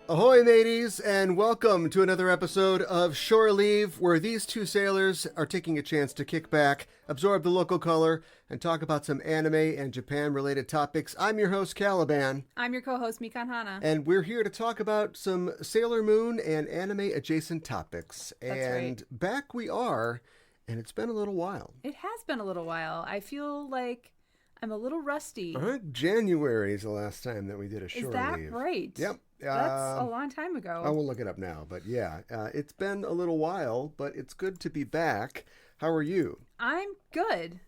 Ahoy, mateys, and welcome to another episode of Shore Leave, where these two sailors are taking a chance to kick back, absorb the local color, and talk about some anime and Japan-related topics. I'm your host, Kaliban. I'm your co-host, Mikan Hana. And we're here to talk about some Sailor Moon and anime-adjacent topics. That's and right. Back we are, and it's been a little while. It has been a little while. I feel like I'm a little rusty. I think January is the last time that we did a Shore Is that Leave. right? Yep. That's a long time ago. I will look it up now, but yeah, it's been a little while, but it's good to be back. How are you? I'm good.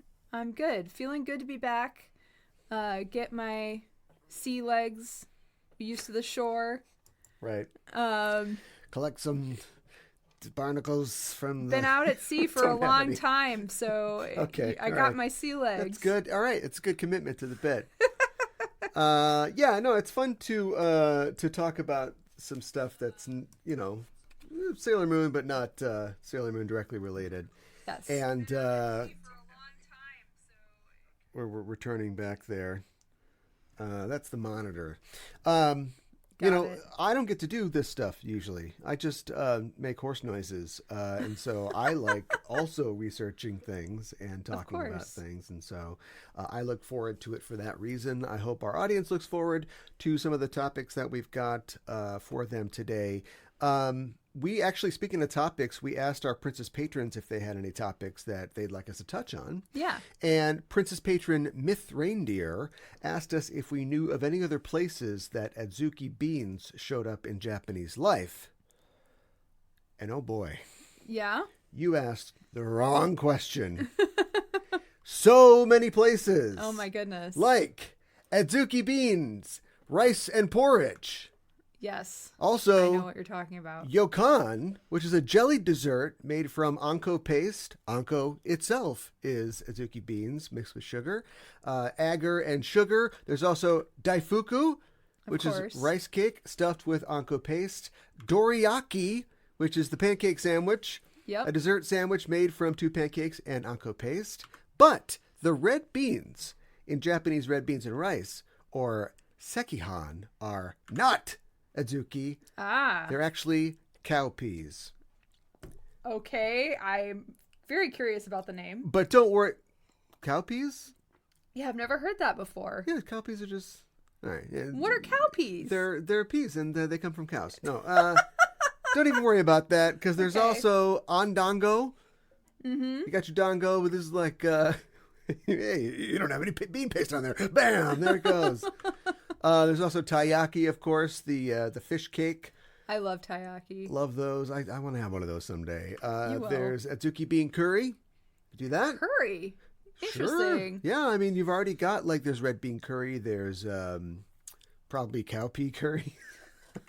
Feeling good to be back. Get my sea legs used to the shore. Right. Collect some barnacles from Been out at sea for a long time, so okay, I got my sea legs. That's good. All right, it's a good commitment to the bit. Yeah, no, it's fun to talk about some stuff that's, you know, Sailor Moon, but not Sailor Moon directly related. Yes. And we're returning back there. That's the monitor. You know, I don't get to do this stuff usually. I just make horse noises. And so I like also researching things and talking about things. And so I look forward to it for that reason. I hope our audience looks forward to some of the topics that we've got for them today. We actually, speaking of topics, we asked our Princess Patrons if they had any topics that they'd like us to touch on. Yeah. And Princess Patron Myth Reindeer asked us if we knew of any other places that Adzuki beans showed up in Japanese life. And oh boy. Yeah? You asked the wrong question. So many places. Oh my goodness. Like Adzuki beans, rice and porridge. Yes. Also, I know what you're talking about. Yokan, which is a jellied dessert made from anko paste. Anko itself is Adzuki beans mixed with sugar. Agar and sugar. There's also daifuku, which is rice cake stuffed with anko paste. Doriyaki, which is the pancake sandwich. Yep. A dessert sandwich made from 2 pancakes and anko paste. But the red beans in Japanese red beans and rice, or sekihan, are not Adzuki. They're actually cowpeas. Okay, I'm very curious about the name. But don't worry. Cowpeas? Yeah, I've never heard that before. Yeah, cowpeas are just... All right. Yeah, what are cowpeas? They're peas, and they come from cows. No, don't even worry about that, because there's also ondango. Mm-hmm. You got your dango, but this is like... hey, you don't have any bean paste on there. Bam! There it goes. There's also taiyaki, of course, the fish cake. I love taiyaki. Love those. I want to have one of those someday. You will. There's Adzuki bean curry. Do that? Curry. Interesting. Sure. Yeah, I mean, you've already got, like, there's red bean curry. There's probably cowpea curry.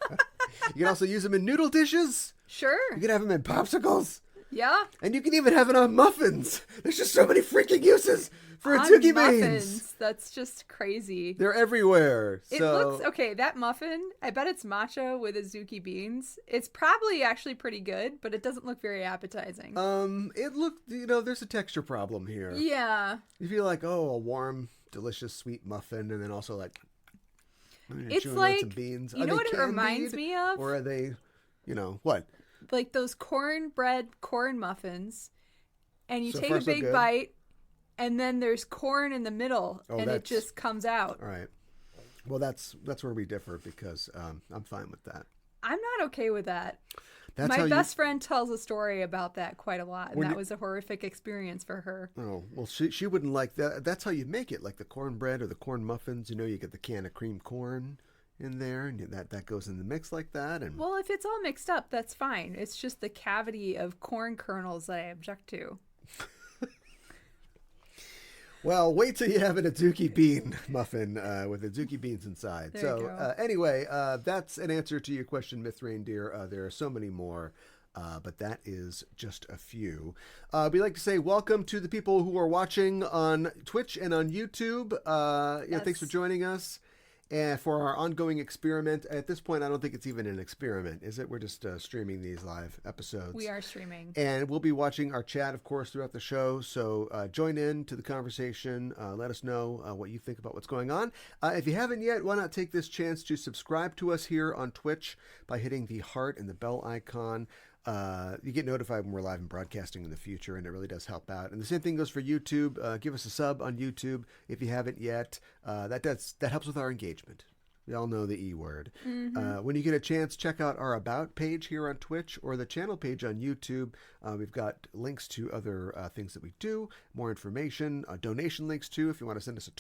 You can also use them in noodle dishes. Sure. You can have them in popsicles. Yeah. And you can even have it on muffins. There's just so many freaking uses for Adzuki beans. That's just crazy. They're everywhere. It looks, okay, that muffin, I bet it's matcha with Adzuki beans. It's probably actually pretty good, but it doesn't look very appetizing. It looked, you know, there's a texture problem here. Yeah. You feel like, oh, a warm, delicious, sweet muffin, and then also like, it's like, some beans. You know what it reminds me of? Or are they, you know, what? Like those cornbread corn muffins, and you So take far, a so big good. bite, and then there's corn in the middle, and it just comes out. All right. Well, that's where we differ, because I'm fine with that. I'm not okay with that. That's My best friend tells a story about that quite a lot, and that was a horrific experience for her. Oh, well, she wouldn't like that. That's how you make it, like the cornbread or the corn muffins. You know, you get the can of cream corn in there, and that goes in the mix like that. And well, if it's all mixed up, that's fine. It's just the cavity of corn kernels that I object to. Well, wait till you have an Adzuki bean muffin with Adzuki beans inside. There you go. Anyway, that's an answer to your question, Myth Reindeer. There are so many more. but that is just a few. We'd like to say welcome to the people who are watching on Twitch and on YouTube. Thanks for joining us. And for our ongoing experiment, at this point, I don't think it's even an experiment, is it? We're just streaming these live episodes. We are streaming. And we'll be watching our chat, of course, throughout the show. So join in to the conversation. Let us know what you think about what's going on. If you haven't yet, why not take this chance to subscribe to us here on Twitch by hitting the heart and the bell icon. You get notified when we're live and broadcasting in the future, and it really does help out. And the same thing goes for YouTube. Give us a sub on YouTube if you haven't yet. That helps with our engagement. We all know the E word. Mm-hmm. When you get a chance, check out our About page here on Twitch or the channel page on YouTube. We've got links to other things that we do, more information, donation links too, if you want to send us a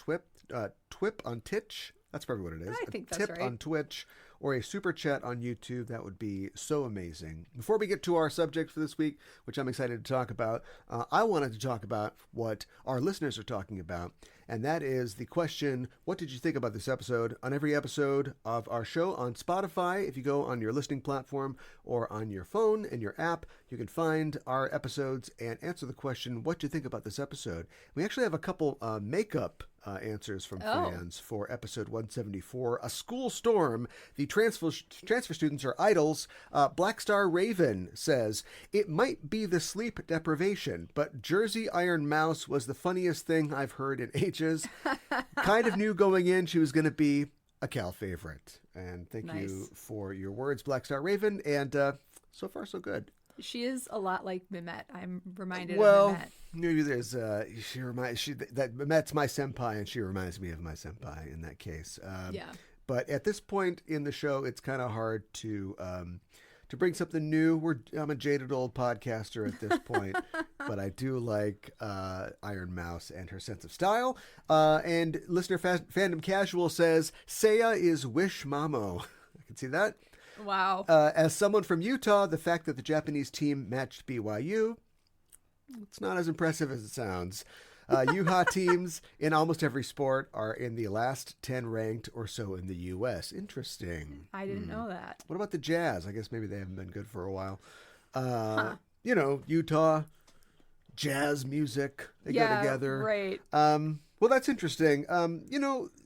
twip on Titch. That's probably what it is. I think a that's tip right. on Twitch or a super chat on YouTube. That would be so amazing. Before we get to our subject for this week, which I'm excited to talk about, I wanted to talk about what our listeners are talking about, and that is the question, what did you think about this episode? On every episode of our show on Spotify, if you go on your listening platform or on your phone and your app, you can find our episodes and answer the question, what do you think about this episode? We actually have a couple makeup answers from fans for episode 174, A School Storm. The transfer students are idols. Black Star Raven says, it might be the sleep deprivation, but Jersey Iron Mouse was the funniest thing I've heard in ages. Kind of knew going in she was going to be a Cal favorite. And thank you for your words, Black Star Raven. And so far, so good. She is a lot like Mehmet. I'm reminded of Mehmet. Maybe there's Mehmet's my senpai, and she reminds me of my senpai in that case. Yeah. But at this point in the show, it's kind of hard to bring something new. I'm a jaded old podcaster at this point, but I do like Iron Mouse and her sense of style. And listener Fandom Casual says, Seiya is Wish Mamo. I can see that. Wow. As someone from Utah, the fact that the Japanese team matched BYU, it's not as impressive as it sounds. UHA teams in almost every sport are in the last 10 ranked or so in the U.S. Interesting. I didn't know that. What about the Jazz? I guess maybe they haven't been good for a while. Utah, jazz music, they go together. Right. Well, that's interesting.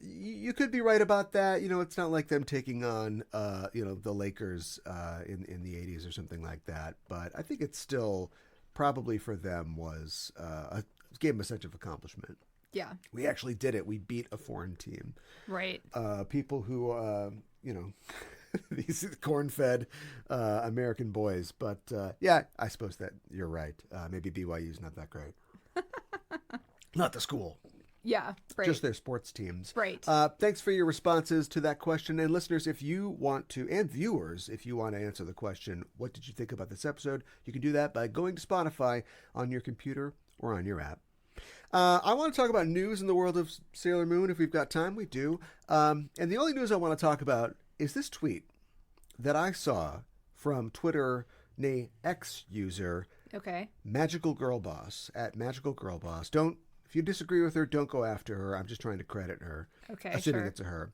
You could be right about that. It's not like them taking on, the Lakers in the 80s or something like that. But I think it's still probably for them was gave them a sense of accomplishment. Yeah. We actually did it. We beat a foreign team. Right. People who, these corn-fed American boys. But I suppose that you're right. Maybe BYU's not that great. Not the school. Yeah, right. Just their sports teams. Right. Thanks for your responses to that question. And listeners, if you want to, and viewers, if you want to answer the question, what did you think about this episode? You can do that by going to Spotify on your computer or on your app. I want to talk about news in the world of Sailor Moon. If we've got time, we do. And the only news I want to talk about is this tweet that I saw from Twitter, X user, Magical Girl Boss, at Magical Girl Boss. If you disagree with her, don't go after her. I'm just trying to credit her. Okay, assuming it's a her.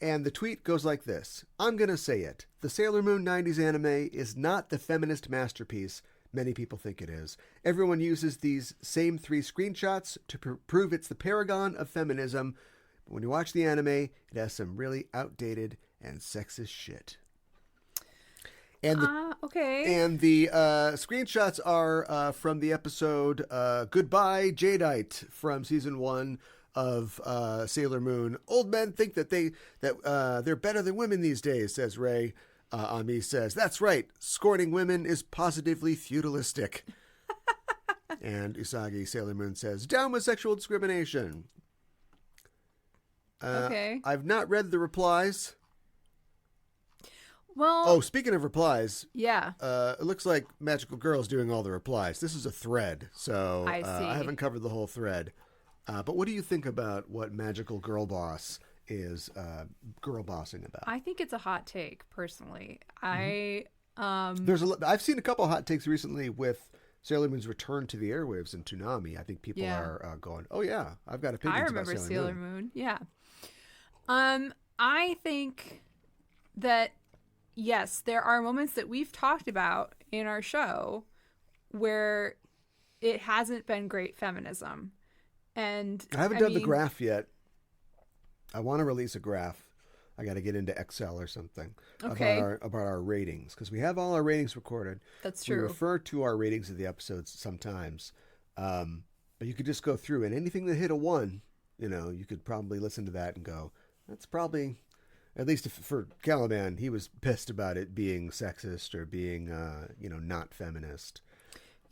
And the tweet goes like this. I'm going to say it. The Sailor Moon 90s anime is not the feminist masterpiece many people think it is. Everyone uses these same 3 screenshots to prove it's the paragon of feminism. But when you watch the anime, it has some really outdated and sexist shit. And the screenshots are from the episode Goodbye Jadeite from season 1 of Sailor Moon. Old men think that they're better than women these days, says Ray. Ami says, that's right, scorning women is positively feudalistic. And Usagi Sailor Moon says, down with sexual discrimination. I've not read the replies. Well, speaking of replies, yeah, it looks like Magical Girl's doing all the replies. This is a thread, so I see. I haven't covered the whole thread. But what do you think about what Magical Girl Boss is girl bossing about? I think it's a hot take, personally. Mm-hmm. I've seen a couple hot takes recently with Sailor Moon's return to the airwaves in Toonami. I think people are going, oh yeah, I've got opinions about Sailor Moon. I remember Sailor Moon. Yeah. I think that yes, there are moments that we've talked about in our show where it hasn't been great feminism. And I haven't done the graph yet. I want to release a graph. I got to get into Excel or something about our ratings, because we have all our ratings recorded. That's true. We refer to our ratings of the episodes sometimes, but you could just go through, and anything that hit a 1, you could probably listen to that and go, that's probably, at least for Kaliban, he was pissed about it being sexist or being, not feminist.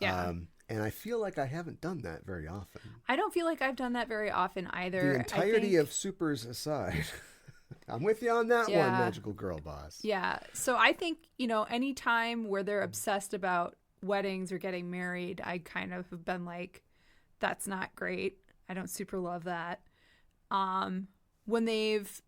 Yeah. And I feel like I haven't done that very often. I don't feel like I've done that very often either. The entirety of Supers aside. I'm with you on that one, Magical Girl Boss. Yeah. So I think, any time where they're obsessed about weddings or getting married, I kind of have been like, that's not great. I don't super love that. When they've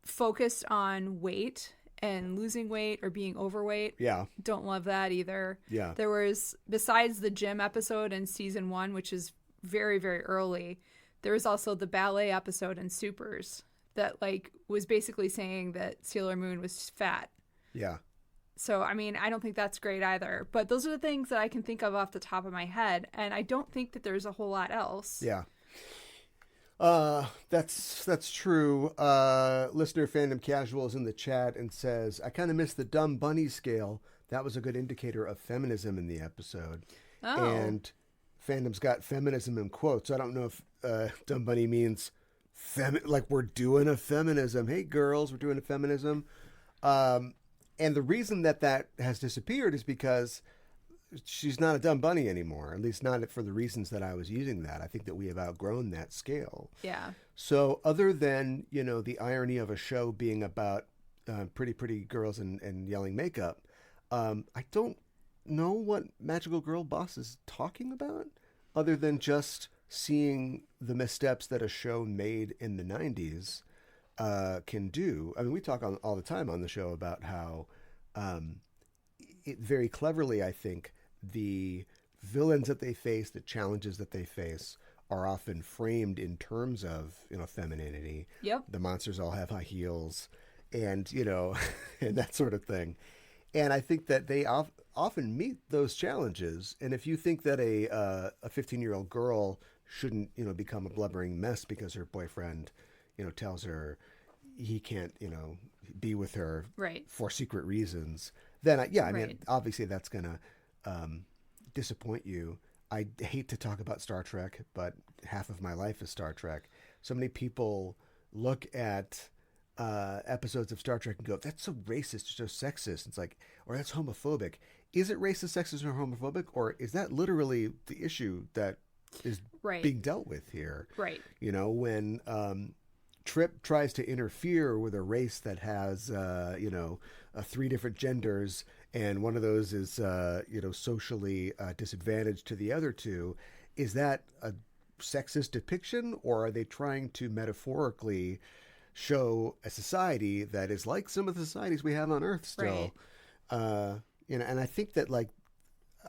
focused on weight and losing weight or being overweight, don't love that either. Yeah. There was, besides the gym episode in season 1, which is very, very early, there was also the ballet episode in Supers that was basically saying that Sailor Moon was fat. Yeah. So, I don't think that's great either. But those are the things that I can think of off the top of my head. And I don't think that there's a whole lot else. Yeah. That's true. Listener Fandom Casual is in the chat and says, I kind of missed the dumb bunny scale. That was a good indicator of feminism in the episode. Oh. And Fandom's got feminism in quotes. I don't know if dumb bunny means like we're doing a feminism. Hey, girls, we're doing a feminism. And the reason that has disappeared is because she's not a dumb bunny anymore, at least not for the reasons that I was using that. I think that we have outgrown that scale. Yeah. So other than, the irony of a show being about pretty girls and yelling makeup, I don't know what Magical Girl Boss is talking about other than just seeing the missteps that a show made in the 90s can do. We talk all the time on the show about how it very cleverly, I think, the villains that they face, the challenges that they face are often framed in terms of, femininity. Yep. The monsters all have high heels and, and that sort of thing. And I think that they often meet those challenges. And if you think that a 15-year-old girl shouldn't, become a blubbering mess because her boyfriend, tells her he can't, be with her for secret reasons, then obviously that's going to disappoint you. I hate to talk about Star Trek, but half of my life is Star Trek. So many people look at episodes of Star Trek and go, that's so racist, so sexist. It's like, or that's homophobic. Is it racist, sexist, or homophobic? Or is that literally the issue that is being dealt with here? Right. When Trip tries to interfere with a race that has, 3 different genders, and one of those is, socially disadvantaged to the other 2, is that a sexist depiction, or are they trying to metaphorically show a society that is like some of the societies we have on Earth still? Right. And I think that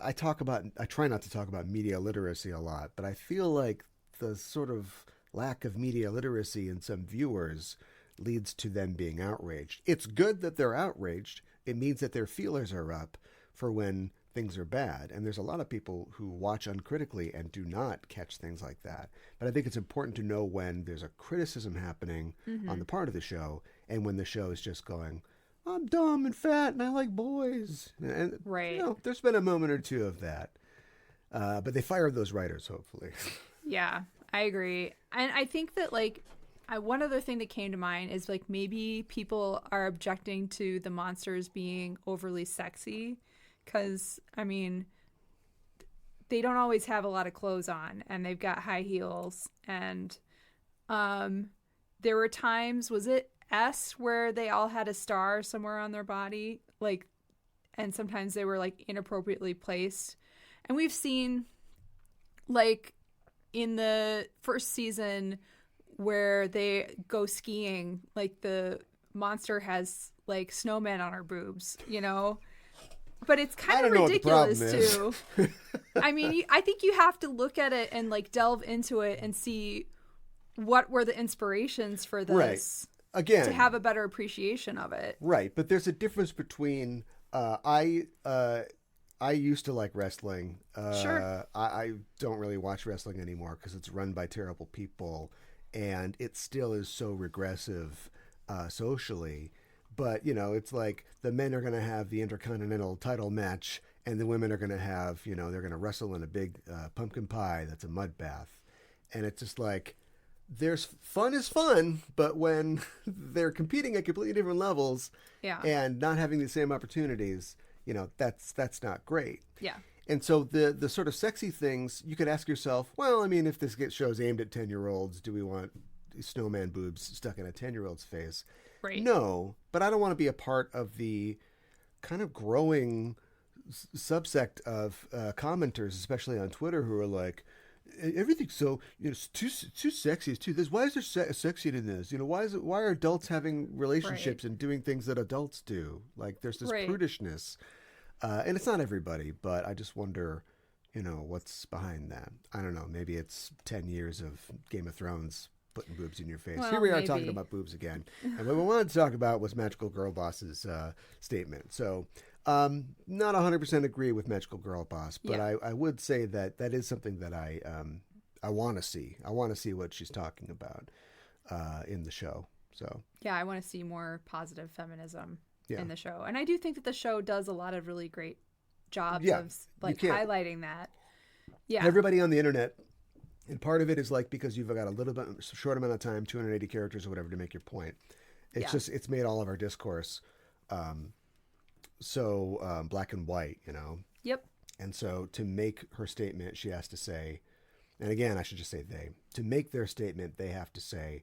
I try not to talk about media literacy a lot, but I feel like the sort of lack of media literacy in some viewers leads to them being outraged. It's good that they're outraged. It means that their feelers are up for when things are bad. And there's a lot of people who watch uncritically and do not catch things like that. But I think it's important to know when there's a criticism happening on the part of the show and when the show is just going, I'm dumb and fat and I like boys. And, there's been a moment or two of that. But they fired those writers, hopefully. Yeah, I agree. And I think that one other thing that came to mind is maybe people are objecting to the monsters being overly sexy because, they don't always have a lot of clothes on and they've got high heels. And there were times, was it S, where they all had a star somewhere on their body? And sometimes they were inappropriately placed. And we've seen in the first season where they go skiing, the monster has snowmen on her boobs, but it's kind of ridiculous too. I think you have to look at it and delve into it and see what were the inspirations for this. Right. Again, to have a better appreciation of it. Right. But there's a difference between, I I used to like wrestling. Sure. I don't really watch wrestling anymore because it's run by terrible people, and it still is so regressive socially. But it's like the men are going to have the Intercontinental title match, and the women are going to have, they're going to wrestle in a big pumpkin pie that's a mud bath, and it's just like. There's fun is fun, but when they're competing at completely different levels and not having the same opportunities, that's not great. Yeah. And so the sort of sexy things, you could ask yourself, well, I mean, if this show's aimed at 10-year-olds, do we want snowman boobs stuck in a 10-year-old's face? Right. No, but I don't want to be a part of the kind of growing subsect of commenters, especially on Twitter, who are like, everything's so it's too sexy. It's too this. Why is there sexy in this? Why are adults having relationships and doing things that adults do? Like there's this prudishness, and it's not everybody, but I just wonder, what's behind that. I don't know. Maybe it's 10 years of Game of Thrones putting boobs in your face. Well, Here we are talking about boobs again, and what we wanted to talk about was Magical Girl Boss's statement. So. Not 100% agree with Magical Girl Boss, but I would say that is something that I want to see. I want to see what she's talking about in the show. So yeah, I want to see more positive feminism in the show, and I do think that the show does a lot of really great jobs of like highlighting that. Yeah, everybody on the internet, and part of it is like because you've got a little bit short amount of time, 280 characters or whatever to make your point. It's just it's made all of our discourse. So black and white, Yep. And so to make her statement, she has to say, and again, I should just say they. To make their statement, they have to say,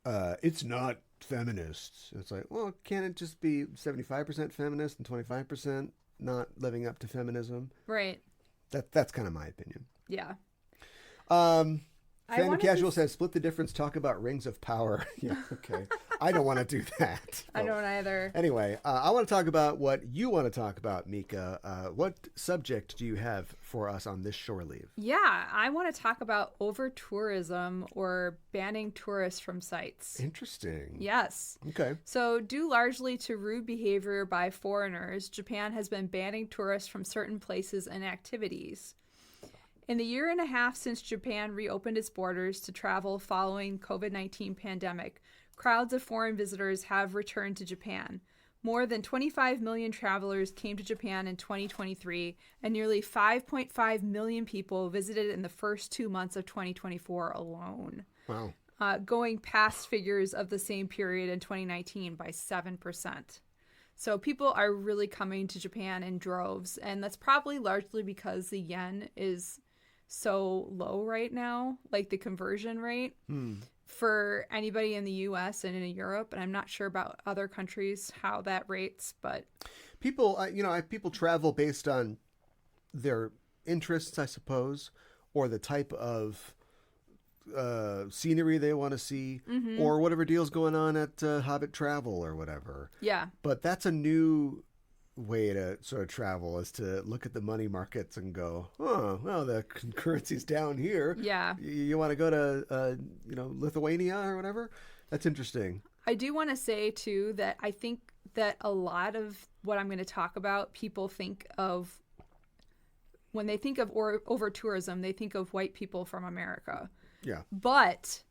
it's not feminists. It's like, well, can't it just be 75% feminist and 25% not living up to feminism? Right. That's kind of my opinion. Yeah. Fan Casual says, split the difference, talk about rings of power. Yeah, okay. I don't want to do that. I don't either. Anyway, I want to talk about what you want to talk about, Mika. What subject do you have for us on this shore leave? Yeah, I want to talk about over-tourism or banning tourists from sites. Interesting. Yes. Okay. So, due largely to rude behavior by foreigners, Japan has been banning tourists from certain places and activities. In the year and a half since Japan reopened its borders to travel following COVID-19 pandemic, crowds of foreign visitors have returned to Japan. More than 25 million travelers came to Japan in 2023, and nearly 5.5 million people visited in the first 2 months of 2024 alone. Wow. Going past figures of the same period in 2019 by 7%. So people are really coming to Japan in droves, and that's probably largely because the yen is so low right now, like the conversion rate for anybody in the US and in Europe. And I'm not sure about other countries how that rates, but people, people travel based on their interests, I suppose, or the type of scenery they want to see, or whatever deal's going on at Hobbit Travel or whatever. Yeah. But that's a new way to sort of travel, is to look at the money markets and go, oh, well, the currency's down here. Yeah. You want to go to, Lithuania or whatever? That's interesting. I do want to say, too, that I think that a lot of what I'm going to talk about, people think of, when they think of over tourism, they think of white people from America. Yeah. But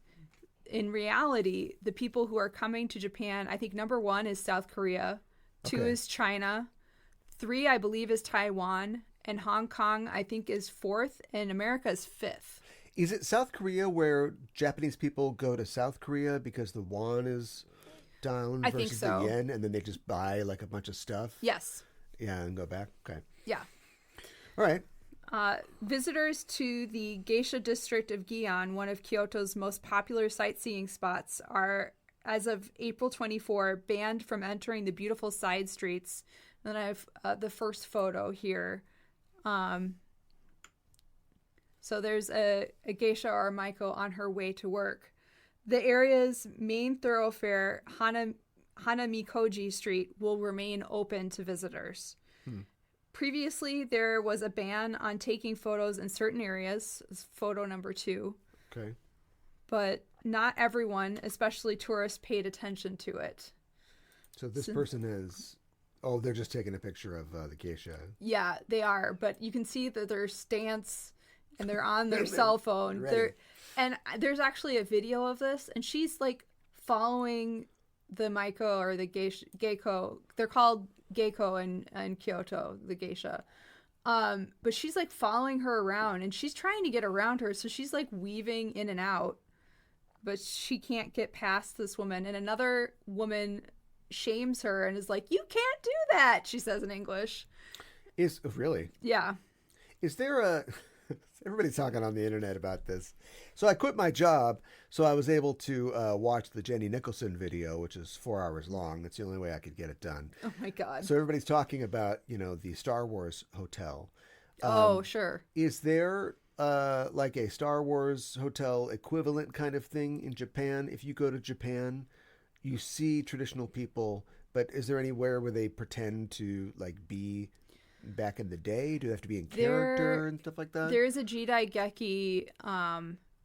in reality, the people who are coming to Japan, I think number 1 is South Korea. 2 is China. 3, I believe, is Taiwan. And Hong Kong, I think, is 4th. And America is 5th. Is it South Korea where Japanese people go to South Korea because the won is down versus the yen, and then they just buy like a bunch of stuff? Yes. Yeah, and go back? Okay. Yeah. All right. Visitors to the Geisha district of Gion, one of Kyoto's most popular sightseeing spots, are, as of April 24, banned from entering the beautiful side streets. And then I have the first photo here. So there's a geisha or a maiko on her way to work. The area's main thoroughfare, Hanamikoji Street, will remain open to visitors. Previously, there was a ban on taking photos in certain areas. Photo number 2. Okay. But not everyone, especially tourists, paid attention to it. So this person has Oh, they're just taking a picture of the geisha. Yeah, they are. But you can see that their stance and they're on their cell phone. And there's actually a video of this, and she's like following the Maiko or the geiko. They're called geiko in Kyoto, the geisha. But she's like following her around, and she's trying to get around her, so she's like weaving in and out, but she can't get past this woman. And another woman shames her and is like, "You can't do that," she says in English. Really? Yeah. Is there a... Everybody's talking on the internet about this. So I quit my job, so I was able to watch the Jenny Nicholson video, which is 4 hours long. That's the only way I could get it done. Oh, my God. So everybody's talking about, the Star Wars hotel. Oh, sure. Is there like a Star Wars hotel equivalent kind of thing in Japan? If you go to Japan, you see traditional people, but is there anywhere where they pretend to like be back in the day? Do they have to be in character and stuff like that? There's a Jidaigeki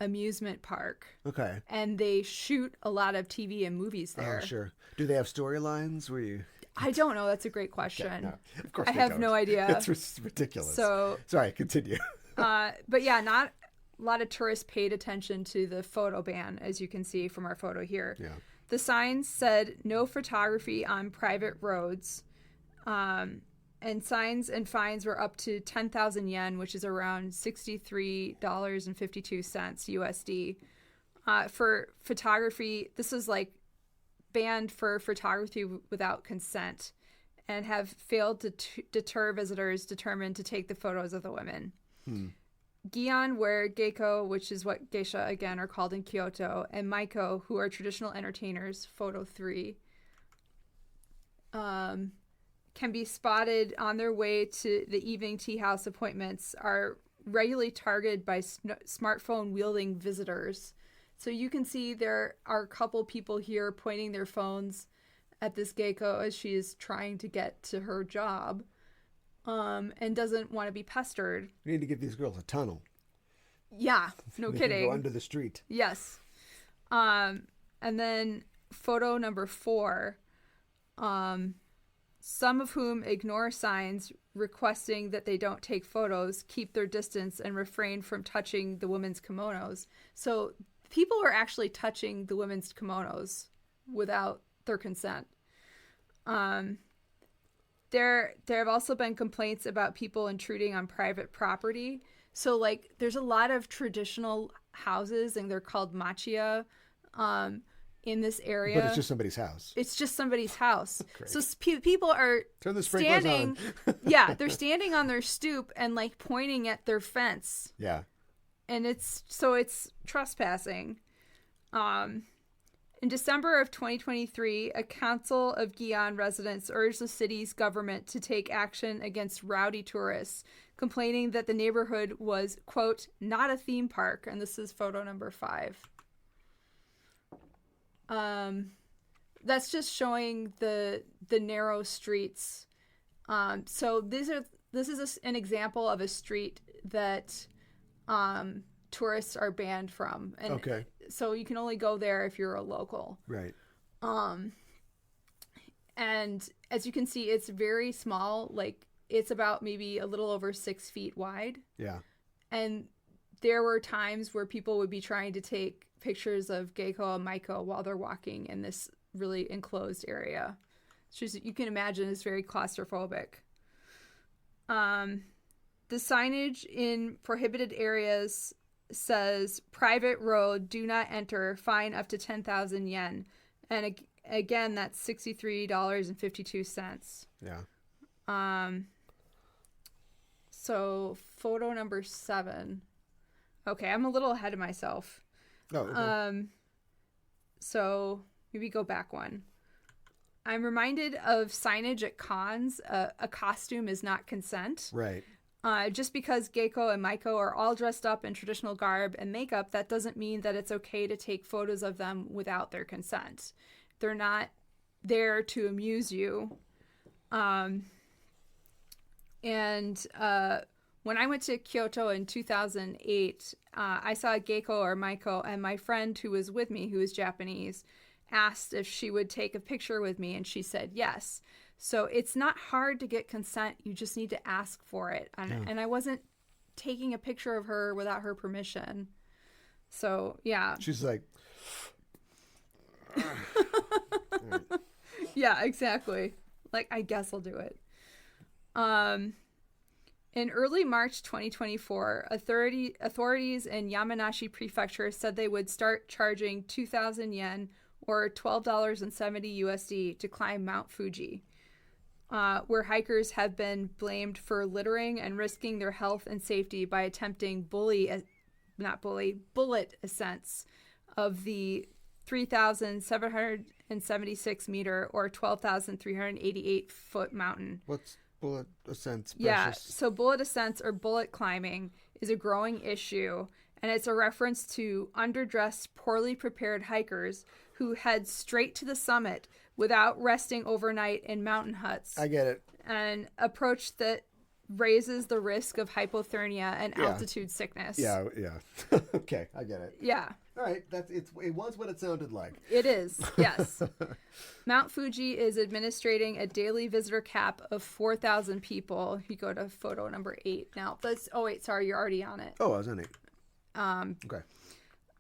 amusement park. Okay. And they shoot a lot of TV and movies there. Oh, sure. Do they have storylines where you... I don't know. That's a great question. Yeah, no, of course I have no idea. It's ridiculous. So, sorry, continue. But yeah, not a lot of tourists paid attention to the photo ban, as you can see from our photo here. Yeah. The signs said no photography on private roads. And signs and fines were up to 10,000 yen, which is around $63.52 USD. For photography, this is like banned for photography without consent, and have failed to deter visitors determined to take the photos of the women. Gion, where geiko, which is what geisha again are called in Kyoto, and maiko, who are traditional entertainers, photo 3, can be spotted on their way to the evening tea house appointments, are regularly targeted by smartphone wielding visitors. So you can see there are a couple people here pointing their phones at this geiko as she is trying to get to her job, and doesn't want to be pestered. We need to give these girls a tunnel. Yeah, no They kidding. can go under the street. Yes. And then photo number 4, some of whom ignore signs requesting that they don't take photos, keep their distance, and refrain from touching the women's kimonos. So people are actually touching the women's kimonos without their consent. There have also been complaints about people intruding on private property. So like there's a lot of traditional houses, and they're called machiya, in this area. But it's just somebody's house. It's just somebody's house. Great. So people are Turn the sprinklers standing. on. Yeah, they're standing on their stoop and like pointing at their fence. Yeah. And it's trespassing. In December of 2023, a council of Gion residents urged the city's government to take action against rowdy tourists, complaining that the neighborhood was, quote, not a theme park. And this is photo number 5. That's just showing the narrow streets. So this is an example of a street that tourists are banned from. And okay. So you can only go there if you're a local. Right. And as you can see, it's very small. Like it's about maybe a little over 6 feet wide. Yeah. And there were times where people would be trying to take pictures of geiko and maiko while they're walking in this really enclosed area. It's just, you can imagine it's very claustrophobic. The signage in prohibited areas says private road, do not enter, fine up to 10,000 yen. And again, that's $63.52. Yeah. So photo number 7. Okay, I'm a little ahead of myself. Oh, okay. So maybe go back one. I'm reminded of signage at cons. A costume is not consent. Right. Just because geiko and maiko are all dressed up in traditional garb and makeup, that doesn't mean that it's okay to take photos of them without their consent. They're not there to amuse you. When I went to Kyoto in 2008, I saw a geiko or maiko, and my friend who was with me, who is Japanese, asked if she would take a picture with me, and she said yes. So it's not hard to get consent. You just need to ask for it. And I wasn't taking a picture of her without her permission. So, yeah. She's like... Yeah, exactly. Like, I guess I'll do it. In early March 2024, authorities in Yamanashi Prefecture said they would start charging 2,000 yen or $12.70 USD to climb Mount Fuji, where hikers have been blamed for littering and risking their health and safety by attempting bullet ascents of the 3,776 meter or 12,388 foot mountain. What's bullet ascents? Yeah, so bullet ascents or bullet climbing is a growing issue, and it's a reference to underdressed, poorly prepared hikers who head straight to the summit without resting overnight in mountain huts. I get it. An approach that raises the risk of hypothermia and altitude sickness. Yeah. Okay, I get it. Yeah. All right, it was what it sounded like. It is, yes. Mount Fuji is administrating a daily visitor cap of 4,000 people. You go to photo number 8 now. Sorry, you're already on it. Oh, I was on 8. Okay.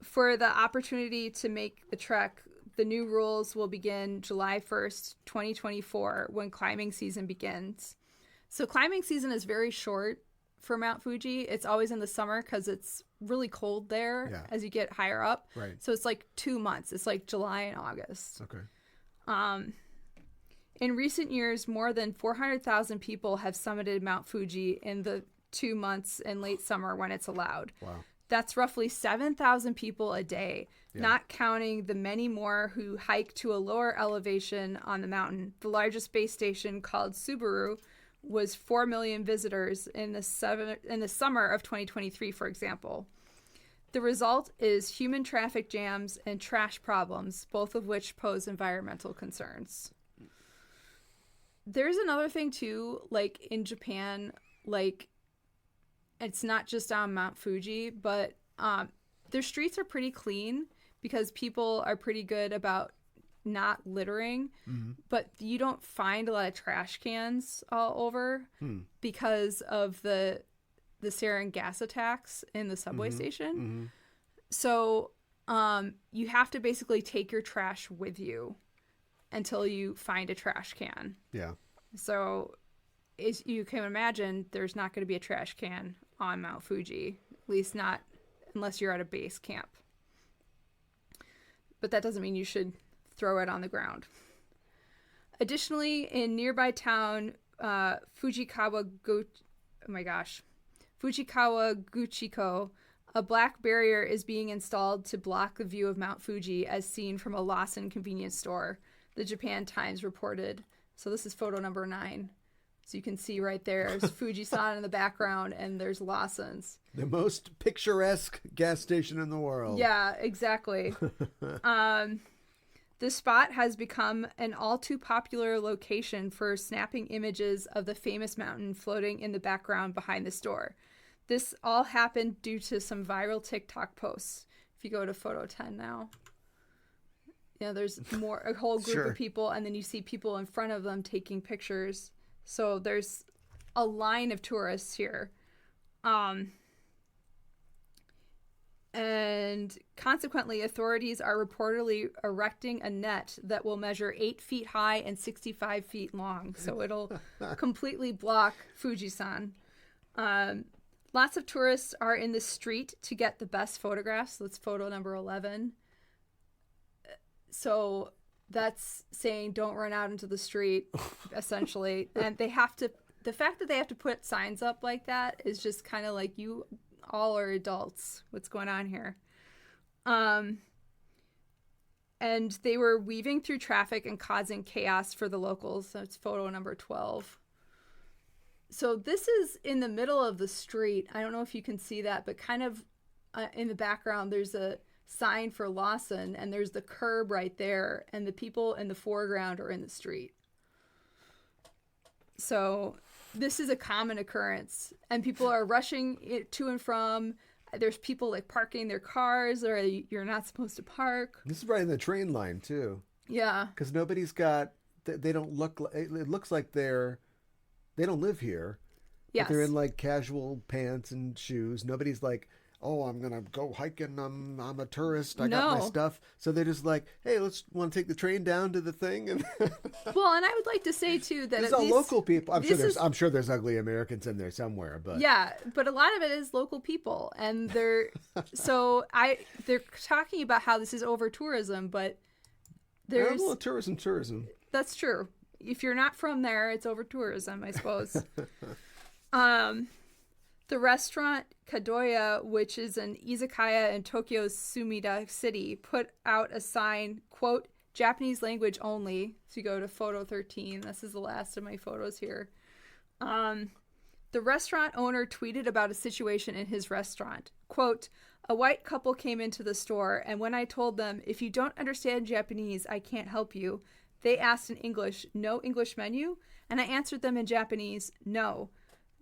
For the opportunity to make the trek, the new rules will begin July 1st, 2024, when climbing season begins. So climbing season is very short for Mount Fuji. It's always in the summer because it's really cold there as you get higher up. Right. So it's like 2 months. It's like July and August. Okay. In recent years, more than 400,000 people have summited Mount Fuji in the 2 months in late summer when it's allowed. Wow. That's roughly 7,000 people a day, not counting the many more who hike to a lower elevation on the mountain. The largest base station, called Subaru, was 4 million visitors in the summer of 2023, for example. The result is human traffic jams and trash problems, both of which pose environmental concerns. There's another thing, too, like in Japan, like it's not just on Mount Fuji, but their streets are pretty clean because people are pretty good about not littering, but you don't find a lot of trash cans all over because of the sarin gas attacks in the subway station. So you have to basically take your trash with you until you find a trash can. Yeah. So as you can imagine, there's not going to be a trash can on Mount Fuji, at least not unless you're at a base camp. But that doesn't mean you should throw it on the ground. Additionally, in nearby town Fujikawa Guchiko, a black barrier is being installed to block the view of Mount Fuji as seen from a Lawson convenience store, the Japan Times reported. So this is photo number 9. So you can see right there's Fujisan in the background, and there's Lawson's. The most picturesque gas station in the world. Yeah, exactly. This spot has become an all too popular location for snapping images of the famous mountain floating in the background behind the store. This all happened due to some viral TikTok posts. If you go to photo 10 now, there's a whole group of people, and then you see people in front of them taking pictures. So there's a line of tourists here. And consequently, authorities are reportedly erecting a net that will measure 8 feet high and 65 feet long. So it'll completely block Fujisan. Lots of tourists are in the street to get the best photographs. That's photo number 11. So that's saying don't run out into the street, essentially. And the fact that they have to put signs up like that is just kind of like, you all are adults. What's going on here? And they were weaving through traffic and causing chaos for the locals. That's photo number 12. So this is in the middle of the street. I don't know if you can see that, but kind of in the background, there's a sign for Lawson, and there's the curb right there, and the people in the foreground are in the street. So this is a common occurrence, and people are rushing it to and from. There's people like parking their cars, or you're not supposed to park. This is right in the train line too. Yeah. Because nobody's got they don't look like, it looks like they don't live here. Yes. But they're in like casual pants and shoes. Nobody's like, oh, I'm going to go hiking. I'm a tourist. I got my stuff. So they're just like, hey, want to take the train down to the thing. And well, and I would like to say too that these are local people. I'm sure there's ugly Americans in there somewhere, but yeah, but a lot of it is local people, and they're talking about how this is over tourism, but there's tourism. That's true. If you're not from there, it's over tourism, I suppose. The restaurant Kadoya, which is an izakaya in Tokyo's Sumida City, put out a sign, quote, Japanese language only, to go to photo 13. This is the last of my photos here. The restaurant owner tweeted about a situation in his restaurant. Quote, a white couple came into the store, and when I told them, if you don't understand Japanese, I can't help you, they asked in English, no English menu? And I answered them in Japanese, no.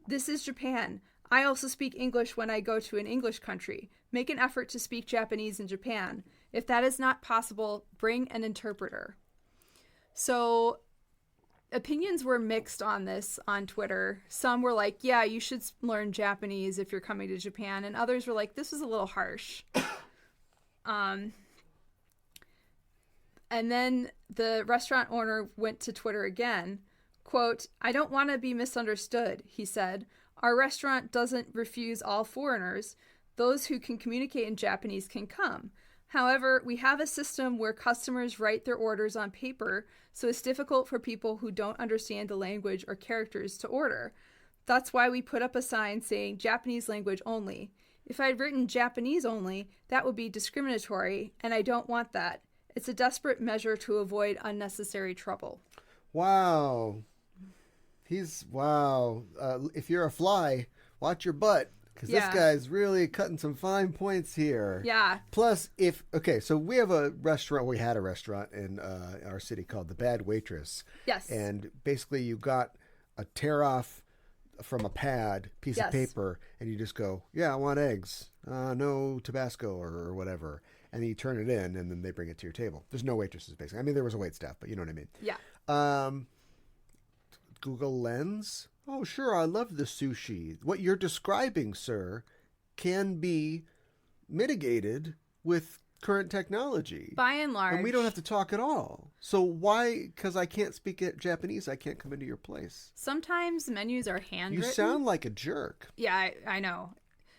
This is Japan. I also speak English when I go to an English country. Make an effort to speak Japanese in Japan. If that is not possible, bring an interpreter. So opinions were mixed on this on Twitter. Some were like, yeah, you should learn Japanese if you're coming to Japan. And others were like, this is a little harsh. And then the restaurant owner went to Twitter again. Quote, I don't want to be misunderstood, he said. Our restaurant doesn't refuse all foreigners. Those who can communicate in Japanese can come. However, we have a system where customers write their orders on paper, so it's difficult for people who don't understand the language or characters to order. That's why we put up a sign saying Japanese language only. If I had written Japanese only, that would be discriminatory, and I don't want that. It's a desperate measure to avoid unnecessary trouble. Wow. If you're a fly, watch your butt. Because this guy's really cutting some fine points here. Yeah. Plus, so we had a restaurant in our city called The Bad Waitress. Yes. And basically you got a tear off from a piece of paper, and you just go, yeah, I want eggs. No Tabasco or whatever. And then you turn it in, and then they bring it to your table. There's no waitresses, basically. I mean, there was a waitstaff, but you know what I mean. Yeah. Google Lens. Oh, sure, I love the sushi. What you're describing, sir, can be mitigated with current technology. By and large. And we don't have to talk at all. So why, because I can't speak Japanese, I can't come into your place. Sometimes menus are handwritten. You sound like a jerk. Yeah, I know.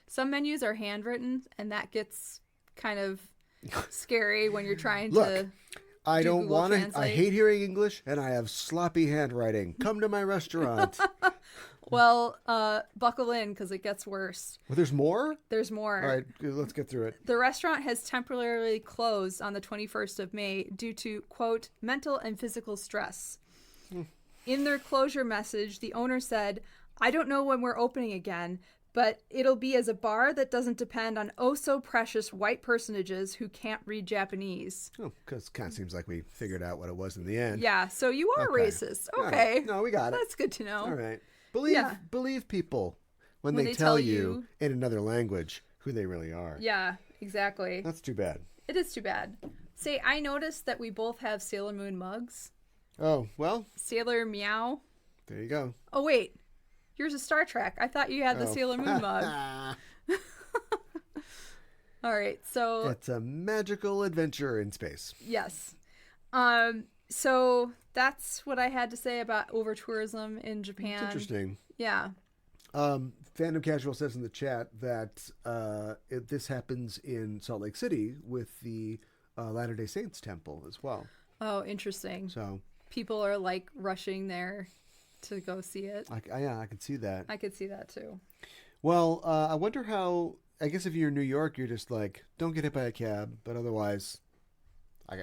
Some menus are handwritten, and that gets kind of scary when you're trying to... I don't want to. I hate hearing English, and I have sloppy handwriting. Come to my restaurant. Well, buckle in because it gets worse. Well, there's more? There's more. All right, let's get through it. The restaurant has temporarily closed on the 21st of May due to, quote, mental and physical stress. In their closure message, the owner said, I don't know when we're opening again, but it'll be as a bar that doesn't depend on oh-so-precious white personages who can't read Japanese. Oh, because it kind of seems like we figured out what it was in the end. Yeah, so you are racist. Okay. No, we got it. That's good to know. All right. Believe people when they tell you in another language who they really are. Yeah, exactly. That's too bad. It is too bad. Say, I noticed that we both have Sailor Moon mugs. Oh, well. Sailor Meow. There you go. Oh, wait. Yours is Star Trek. I thought you had the Sailor Moon mug. All right, so... It's a magical adventure in space. Yes. So that's what I had to say about over-tourism in Japan. It's interesting. Yeah. Fandom Casual says in the chat that this happens in Salt Lake City with the Latter-day Saints temple as well. Oh, interesting. So people are like rushing there to go see it. Yeah, I could see that. I could see that too. Well, I wonder how. I guess if you're in New York, you're just like, don't get hit by a cab. But otherwise,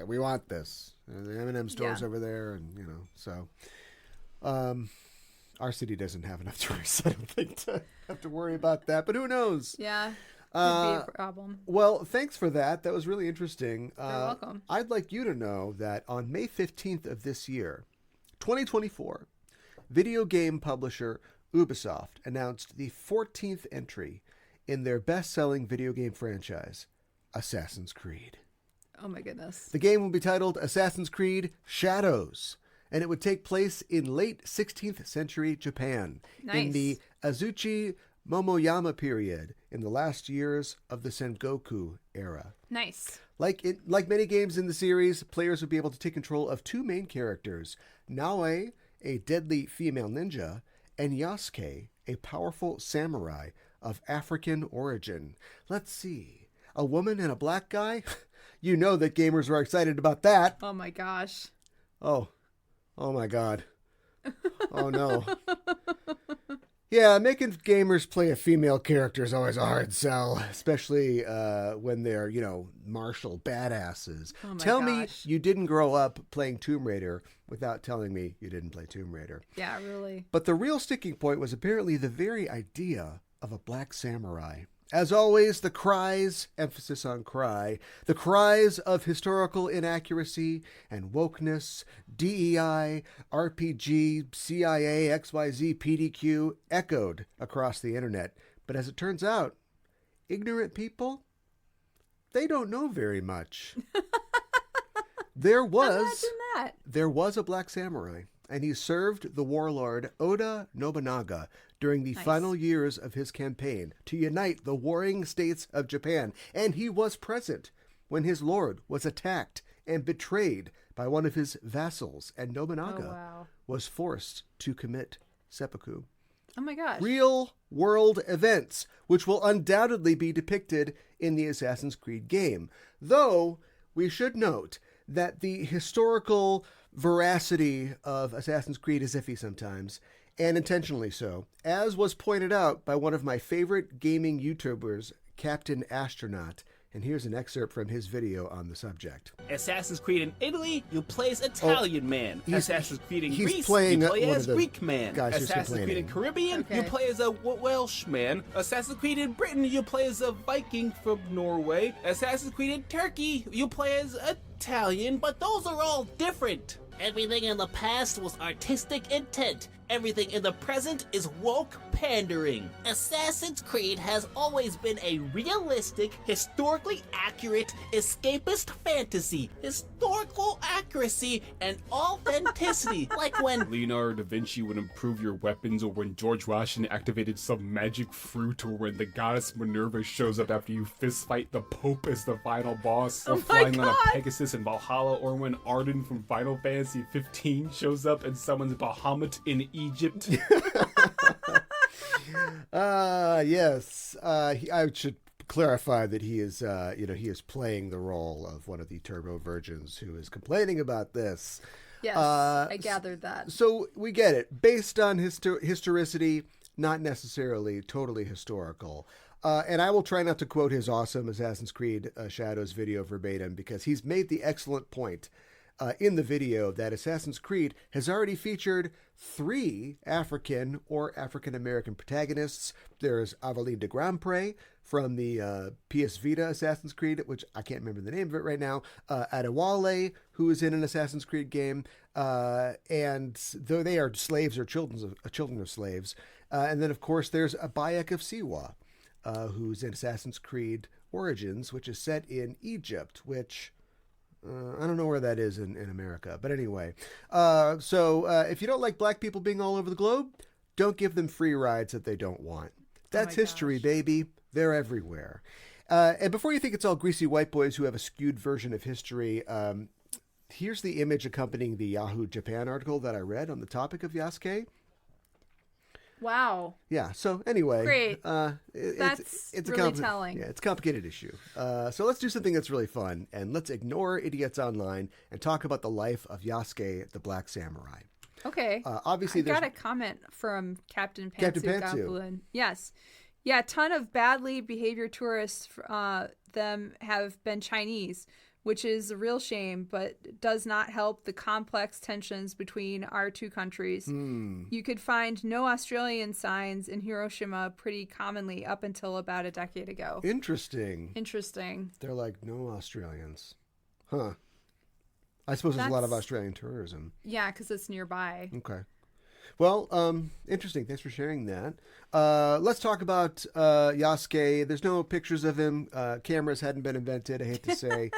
we want this. The M&M store's over there, and so. Our city doesn't have enough tourists, I don't think, to have to worry about that. But who knows? Yeah, could be a problem. Well, thanks for that. That was really interesting. You're welcome. I'd like you to know that on May 15th of this year, 2024, video game publisher Ubisoft announced the 14th entry in their best-selling video game franchise, Assassin's Creed. Oh my goodness. The game will be titled Assassin's Creed Shadows and it would take place in late 16th century Japan in the Adzuki Momoyama period in the last years of the Sengoku era. Nice. Like many games in the series, players would be able to take control of two main characters, Naoe, a deadly female ninja, and Yasuke, a powerful samurai of African origin. Let's see. A woman and a black guy? You know that gamers were excited about that. Oh my gosh. Oh my God. Oh no. Yeah, making gamers play a female character is always a hard sell, especially when they're, martial badasses. Oh my Tell me gosh. you didn't grow up playing Tomb Raider without telling me you didn't play Tomb Raider. Yeah, really. But the real sticking point was apparently the very idea of a black samurai. As always, the cries, emphasis on cry, the cries of historical inaccuracy and wokeness, DEI, RPG, CIA, XYZ, PDQ, echoed across the internet. But as it turns out, ignorant people, they don't know very much. There was a black samurai, and he served the warlord Oda Nobunaga during the final years of his campaign to unite the warring states of Japan, and he was present when his lord was attacked and betrayed by one of his vassals, and Nobunaga was forced to commit seppuku. Oh my gosh. Real world events, which will undoubtedly be depicted in the Assassin's Creed game. Though, we should note that the historical veracity of Assassin's Creed is iffy sometimes, and intentionally so, as was pointed out by one of my favorite gaming YouTubers, Captain Astronaut. And here's an excerpt from his video on the subject. Assassin's Creed in Italy, you play as Italian man. Assassin's Creed in Greece, playing you play as Greek man. Assassin's Creed in Caribbean, you play as a Welsh man. Assassin's Creed in Britain, you play as a Viking from Norway. Assassin's Creed in Turkey, you play as Italian, but those are all different. Everything in the past was artistic intent. Everything in the present is woke pandering. Assassin's Creed has always been a realistic, historically accurate, escapist fantasy. Historical accuracy and authenticity. Like when Leonardo da Vinci would improve your weapons, or when George Washington activated some magic fruit, or when the goddess Minerva shows up after you fist fight the Pope as the final boss, or flying on a Pegasus in Valhalla, or when Arden from Final Fantasy 15 shows up and summons Bahamut in Egypt. Yes. I should clarify that he is, he is playing the role of one of the Turbo Virgins who is complaining about this. Yes, I gathered that. So we get it. Based on historicity, not necessarily totally historical. And I will try not to quote his awesome Assassin's Creed Shadows video verbatim, because he's made the excellent point in the video that Assassin's Creed has already featured 3 African or African-American protagonists. There's Aveline de Grandpré from the PS Vita Assassin's Creed, which I can't remember the name of it right now, Adewale, who is in an Assassin's Creed game, and though they are slaves or children of slaves. And then, of course, there's Bayek of Siwa, who's in Assassin's Creed Origins, which is set in Egypt, which... I don't know where that is in America. But anyway, so if you don't like black people being all over the globe, don't give them free rides that they don't want. That's history, baby. They're everywhere. And before you think it's all greasy white boys who have a skewed version of history, here's the image accompanying the Yahoo Japan article that I read on the topic of Yasuke. Wow. Yeah. So anyway, great. It's really telling. Yeah, it's a complicated issue. So let's do something that's really fun, and let's ignore idiots online and talk about the life of Yasuke, the Black Samurai. Okay. Obviously, I got a comment from Captain Pantsu. Yes. Yeah, a ton of badly behaviored tourists, them have been Chinese, which is a real shame, but does not help the complex tensions between our two countries. You could find no Australian signs in Hiroshima pretty commonly up until about a decade ago. Interesting. They're like, no Australians. Huh. I suppose there's a lot of Australian tourism. Yeah, because it's nearby. Okay. Well, interesting. Thanks for sharing that. Let's talk about Yasuke. There's no pictures of him. Cameras hadn't been invented, I hate to say.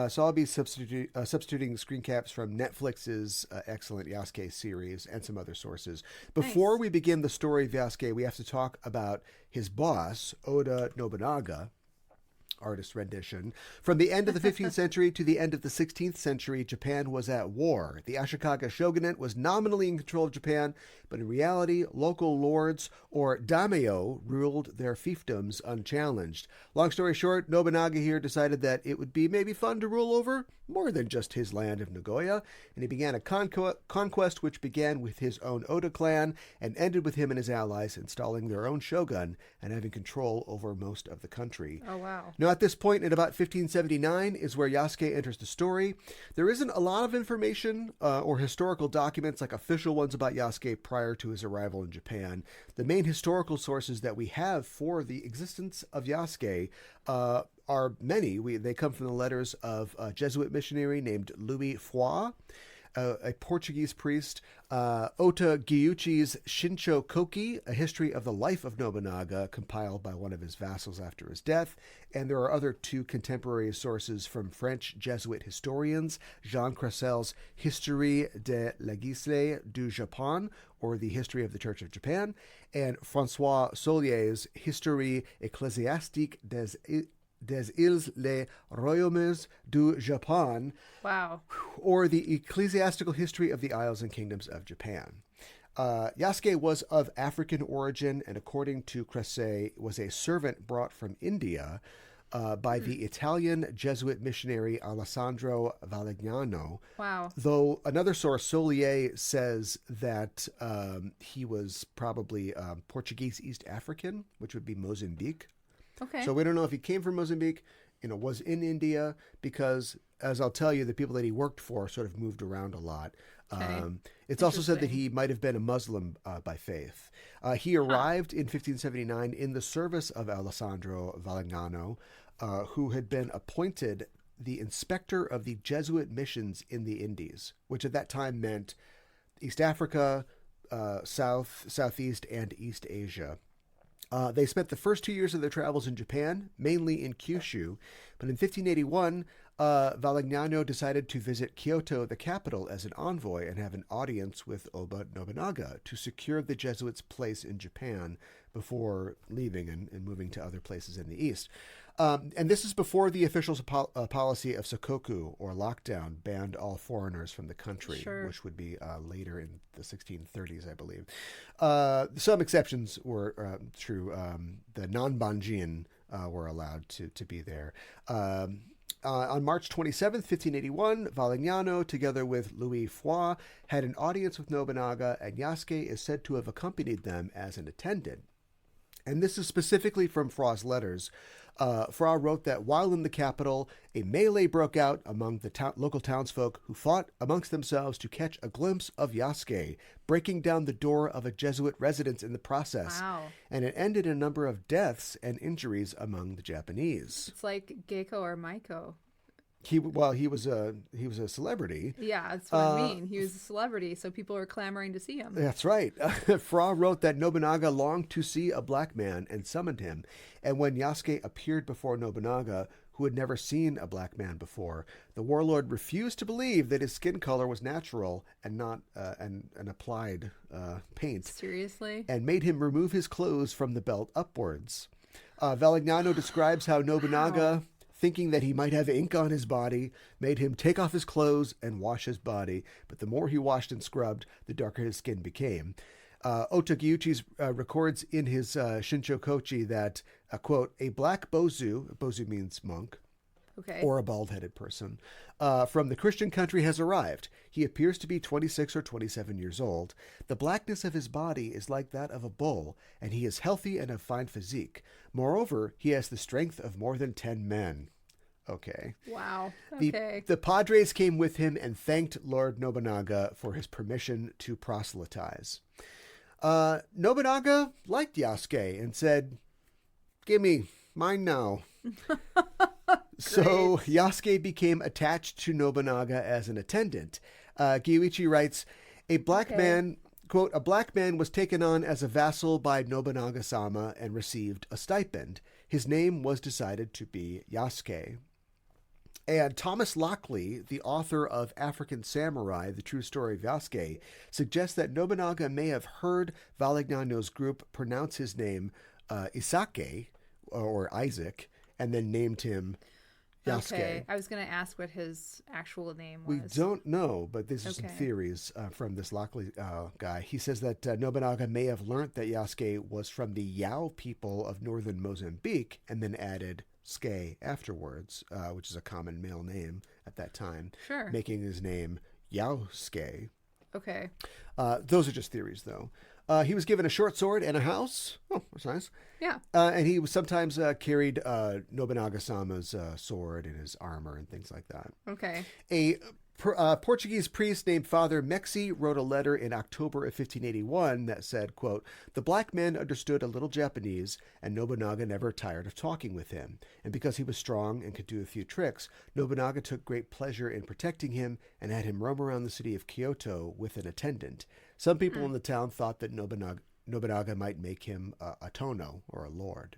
So I'll be substituting screen caps from Netflix's excellent Yasuke series and some other sources. Before we begin the story of Yasuke, we have to talk about his boss, Oda Nobunaga, artist rendition. From the end of the 15th century to the end of the 16th century, Japan was at war. The Ashikaga shogunate was nominally in control of Japan, but in reality, local lords or daimyo ruled their fiefdoms unchallenged. Long story short, Nobunaga here decided that it would be maybe fun to rule over more than just his land of Nagoya, and he began a conquest which began with his own Oda clan and ended with him and his allies installing their own shogun and having control over most of the country. Oh, wow. Now, at this point, in about 1579, is where Yasuke enters the story. There isn't a lot of information or historical documents, like official ones, about Yasuke prior to his arrival in Japan. The main historical sources that we have for the existence of Yasuke are many. They come from the letters of a Jesuit missionary named Louis Foix, a Portuguese priest, Ota Gyuchi's Shincho Koki, a history of the life of Nobunaga, compiled by one of his vassals after his death, and there are other two contemporary sources from French Jesuit historians, Jean Cressel's Histoire de l'Église du Japon, or the History of the Church of Japan, and François Sollier's Histoire ecclésiastique des îles les royaumes du Japon, wow, or the Ecclesiastical History of the Isles and Kingdoms of Japan. Yasuke was of African origin, and according to Cressay, was a servant brought from India by the Italian Jesuit missionary Alessandro Valignano. Wow. Though another source, Solier, says that he was probably Portuguese East African, which would be Mozambique. Okay. So we don't know if he came from Mozambique, was in India, because, as I'll tell you, the people that he worked for sort of moved around a lot. Okay. It's also said that he might have been a Muslim by faith. He arrived in 1579 in the service of Alessandro Valignano, who had been appointed the inspector of the Jesuit missions in the Indies, which at that time meant East Africa, Southeast, and East Asia. They spent the first 2 years of their travels in Japan, mainly in Kyushu, but in 1581, Valignano decided to visit Kyoto, the capital, as an envoy and have an audience with Oda Nobunaga to secure the Jesuits' place in Japan before leaving and moving to other places in the East. And this is before the official policy of Sakoku, or lockdown, banned all foreigners from the country, which would be later in the 1630s, I believe. Some exceptions were true. The non-Banjin were allowed to be there. On March 27th, 1581, Valignano, together with Louis Foix, had an audience with Nobunaga, and Yasuke is said to have accompanied them as an attendant. And this is specifically from Fro's letters. Fra wrote that while in the capital, a melee broke out among the local townsfolk who fought amongst themselves to catch a glimpse of Yasuke, breaking down the door of a Jesuit residence in the process. Wow. And it ended in a number of deaths and injuries among the Japanese. It's like Geiko or Maiko. He was a celebrity. Yeah, that's what I mean. He was a celebrity, so people were clamoring to see him. That's right. Fra wrote that Nobunaga longed to see a black man and summoned him. And when Yasuke appeared before Nobunaga, who had never seen a black man before, the warlord refused to believe that his skin color was natural and not an applied paint. Seriously? And made him remove his clothes from the belt upwards. Valignano describes how Nobunaga, thinking that he might have ink on his body, made him take off his clothes and wash his body. But the more he washed and scrubbed, the darker his skin became. Ota Gyuchi records in his Shincho Kochi that, quote, a black bozu means monk, okay, or a bald-headed person, from the Christian country has arrived. He appears to be 26 or 27 years old. The blackness of his body is like that of a bull, and he is healthy and of fine physique. Moreover, he has the strength of more than 10 men. Okay. Wow. Okay. The Padres came with him and thanked Lord Nobunaga for his permission to proselytize. Nobunaga liked Yasuke and said, "Give me mine now." So Yasuke became attached to Nobunaga as an attendant. Gyuichi writes, a black man, quote, a black man was taken on as a vassal by Nobunaga-sama and received a stipend. His name was decided to be Yasuke. And Thomas Lockley, the author of African Samurai, The True Story of Yasuke, suggests that Nobunaga may have heard Valignano's group pronounce his name Isake, or Isaac, and then named him Yasuke. Okay, I was going to ask what his actual name was. We don't know, but these are some theories from this Lockley guy. He says that Nobunaga may have learnt that Yasuke was from the Yao people of northern Mozambique, and then added Ske afterwards, which is a common male name at that time, making his name Yausuke. Okay. Those are just theories, though. He was given a short sword and a house. Oh, that's nice. Yeah. And he was sometimes carried Nobunaga-sama's sword in his armor and things like that. Okay. A Portuguese priest named Father Mexi wrote a letter in October of 1581 that said, quote, "The black man understood a little Japanese, and Nobunaga never tired of talking with him. And because he was strong and could do a few tricks, Nobunaga took great pleasure in protecting him and had him roam around the city of Kyoto with an attendant. Some people in the town thought that Nobunaga might make him a tono, or a lord."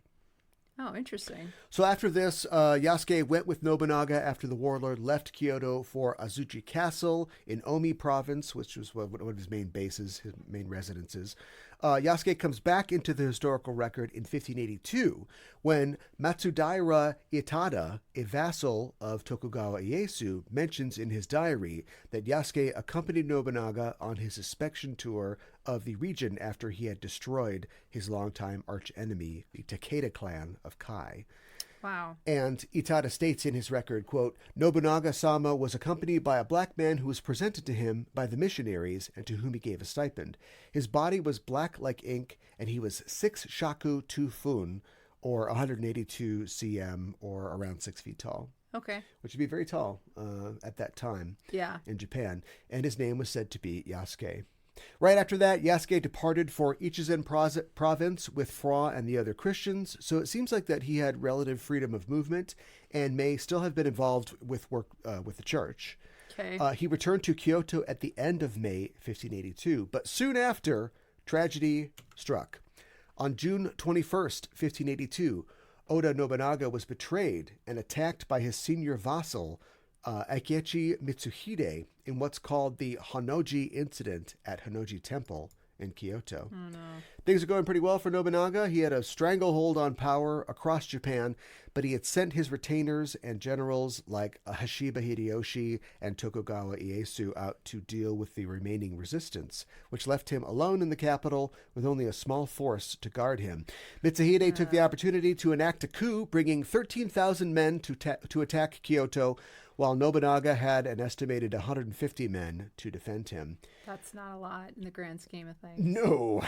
Oh, interesting. So after this, Yasuke went with Nobunaga after the warlord left Kyoto for Adzuki Castle in Omi province, which was one of his main bases, his main residences. Yasuke comes back into the historical record in 1582 when Matsudaira Itada, a vassal of Tokugawa Ieyasu, mentions in his diary that Yasuke accompanied Nobunaga on his inspection tour of the region after he had destroyed his longtime archenemy, the Takeda clan of Kai. Wow. And Itada states in his record, quote, "Nobunaga-sama was accompanied by a black man who was presented to him by the missionaries and to whom he gave a stipend. His body was black like ink, and he was 6 shaku 2 fun, or 182 cm, or around 6 feet tall." Okay. Which would be very tall at that time in Japan. And his name was said to be Yasuke. Right after that, Yasuke departed for Ichizen province with Fra and the other Christians, so it seems like that he had relative freedom of movement and may still have been involved with work with the church. Okay. He returned to Kyoto at the end of May 1582, but soon after, tragedy struck. On June 21st, 1582, Oda Nobunaga was betrayed and attacked by his senior vassal, Akechi Mitsuhide, in what's called the Honnoji incident at Honnoji Temple in Kyoto. Oh, no. Things are going pretty well for Nobunaga. He had a stranglehold on power across Japan, but he had sent his retainers and generals like Hashiba Hideyoshi and Tokugawa Ieyasu out to deal with the remaining resistance, which left him alone in the capital with only a small force to guard him. Mitsuhide took the opportunity to enact a coup, bringing 13,000 men to attack Kyoto, while Nobunaga had an estimated 150 men to defend him. That's not a lot in the grand scheme of things. No.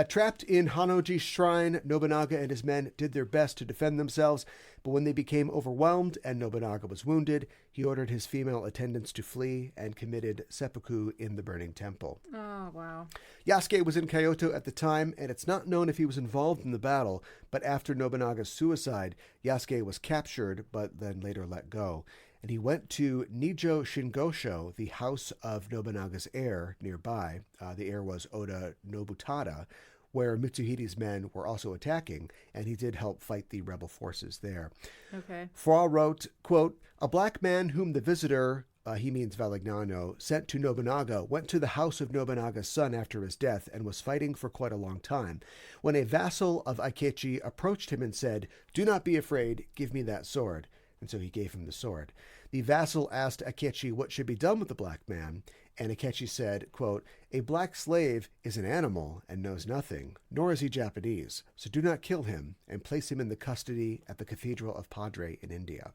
Trapped in Honnoji Shrine, Nobunaga and his men did their best to defend themselves, but when they became overwhelmed and Nobunaga was wounded, he ordered his female attendants to flee and committed seppuku in the burning temple. Oh, wow. Yasuke was in Kyoto at the time, and it's not known if he was involved in the battle, but after Nobunaga's suicide, Yasuke was captured, but then later let go. And he went to Nijo Shingosho, the house of Nobunaga's heir nearby. The heir was Oda Nobutada, where Mitsuhide's men were also attacking, and he did help fight the rebel forces there. Okay. Fra wrote, quote, "A black man whom the visitor," he means Valignano, "sent to Nobunaga, went to the house of Nobunaga's son after his death and was fighting for quite a long time. When a vassal of Akechi approached him and said, 'Do not be afraid, give me that sword.' And so he gave him the sword. The vassal asked Akechi what should be done with the black man, and Akechi said, quote, 'A black slave is an animal and knows nothing, nor is he Japanese, so do not kill him and place him in the custody at the Cathedral of Padre in India.'"